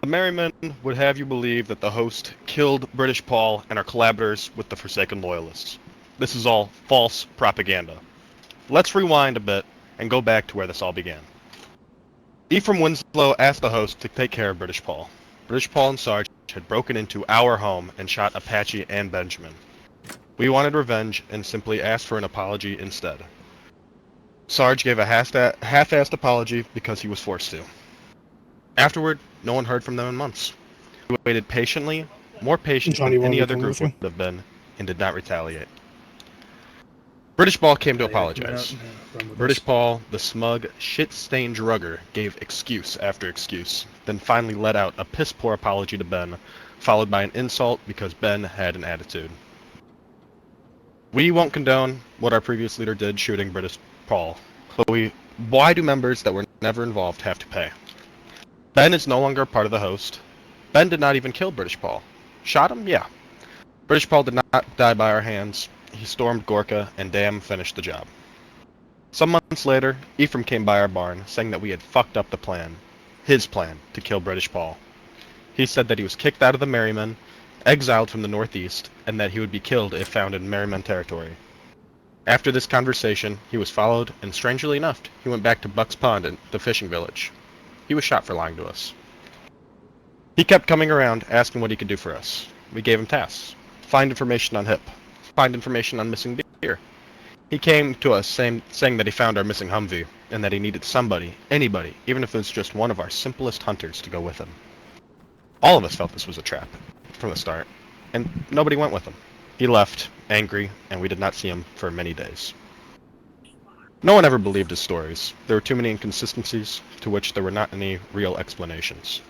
The Merrymen would have you believe that the host killed British Paul and our collaborators with the Forsaken Loyalists. This is all false propaganda. Let's rewind a bit and go back to where this all began. Ephraim Winslow asked the host to take care of British Paul. British Paul and Sarge had broken into our home and shot Apache and Benjamin. We wanted revenge and simply asked for an apology instead. Sarge gave a half-assed apology because he was forced to. Afterward, no one heard from them in months. We waited patiently, more patient Johnny, than any other group would have been, and did not retaliate. British Paul came to apologize. British Paul, the smug, shit-stained drugger, gave excuse after excuse, then finally let out a piss-poor apology to Ben, followed by an insult because Ben had an attitude. We won't condone what our previous leader did shooting British Paul, but why do members that were never involved have to pay? Ben is no longer a part of the host. Ben did not even kill British Paul. Shot him? Yeah. British Paul did not die by our hands. He stormed Gorka, and damn, finished the job. Some months later, Ephraim came by our barn, saying that we had fucked up the plan. His plan, to kill British Paul. He said that he was kicked out of the Merrymen, exiled from the Northeast, and that he would be killed if found in Merrymen territory. After this conversation, he was followed, and strangely enough, he went back to Buck's Pond, the fishing village. He was shot for lying to us. He kept coming around, asking what he could do for us. We gave him tasks. Find information on Hip. Find information on missing deer. He came to us saying that he found our missing Humvee, and that he needed somebody, anybody, even if it was just one of our simplest hunters to go with him. All of us felt this was a trap, from the start, and nobody went with him. He left, angry, and we did not see him for many days. No one ever believed his stories. There were too many inconsistencies, to which there were not any real explanations.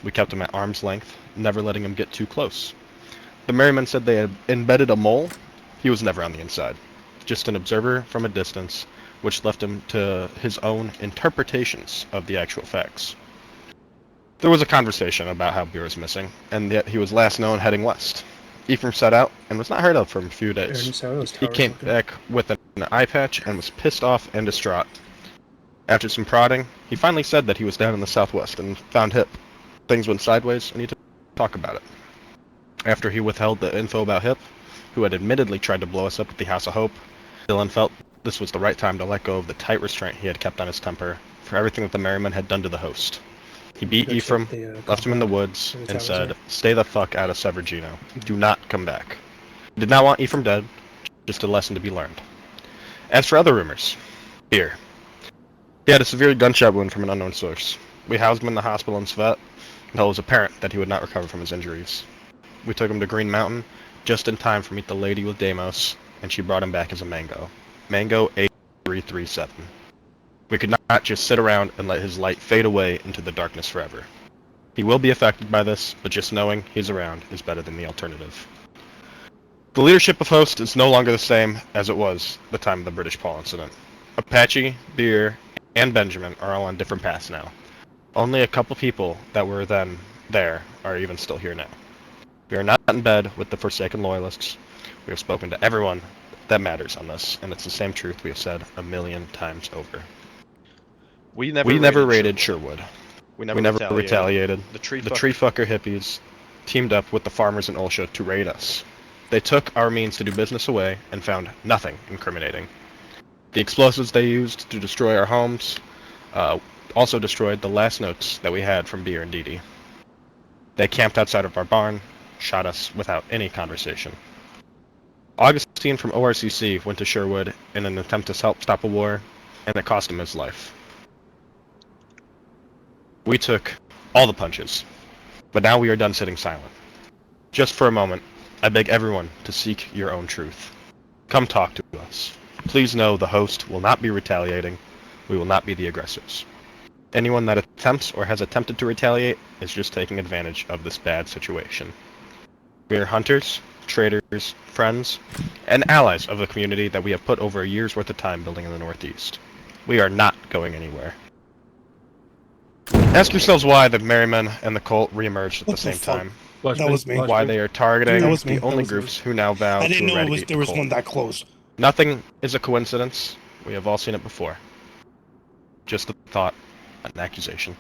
We kept him at arm's length, never letting him get too close. The Merrymen said they had embedded a mole. He was never on the inside, just an observer from a distance, which left him to his own interpretations of the actual facts. There was a conversation about how Beer was missing, and that he was last known heading west. Ephraim set out and was not heard of for a few days. He came back with an eye patch and was pissed off and distraught. After some prodding, he finally said that he was down in the southwest and found Hip. Things went sideways, and he took to talk about it. After he withheld the info about Hip, who had admittedly tried to blow us up at the House of Hope, Dylan felt this was the right time to let go of the tight restraint he had kept on his temper for everything that the Merrymen had done to the host. He beat Ephraim, left him in the woods, and said, "Stay the fuck out of Severgino. Do not come back." He did not want Ephraim dead, just a lesson to be learned. As for other rumors, Beer. He had a severe gunshot wound from an unknown source. We housed him in the hospital in Svet until it was apparent that he would not recover from his injuries. We took him to Green Mountain just in time for Meet the Lady with Deimos, and she brought him back as a Mango. Mango 8337. We could not just sit around and let his light fade away into the darkness forever. He will be affected by this, but just knowing he's around is better than the alternative. The leadership of Host is no longer the same as it was the time of the British Paul incident. Apache, Beer, and Benjamin are all on different paths now. Only a couple people that were then there are even still here now. We are not in bed with the Forsaken Loyalists. We have spoken to everyone that matters on this, and it's the same truth we have said a million times over. We never raided Sherwood. We never retaliated. The tree fucker hippies teamed up with the farmers in Olsha to raid us. They took our means to do business away and found nothing incriminating. The explosives they used to destroy our homes also destroyed the last notes that we had from Beer and Dee. They camped outside of our barn, shot us without any conversation. Augustine from ORCC went to Sherwood in an attempt to help stop a war, and it cost him his life. We took all the punches, but now we are done sitting silent. Just for a moment, I beg everyone to seek your own truth. Come talk to us. Please know the host will not be retaliating. We will not be the aggressors. Anyone that attempts or has attempted to retaliate is just taking advantage of this bad situation. We are hunters, traders, friends, and allies of the community that we have put over a year's worth of time building in the Northeast. We are not going anywhere. Ask yourselves why the Merrymen and the cult reemerged at the same time. That was me. Why they are targeting That was me. the only groups who now vow to I didn't know eradicate there was the one cult. that close. Nothing is a coincidence. We have all seen it before. Just a thought, an accusation.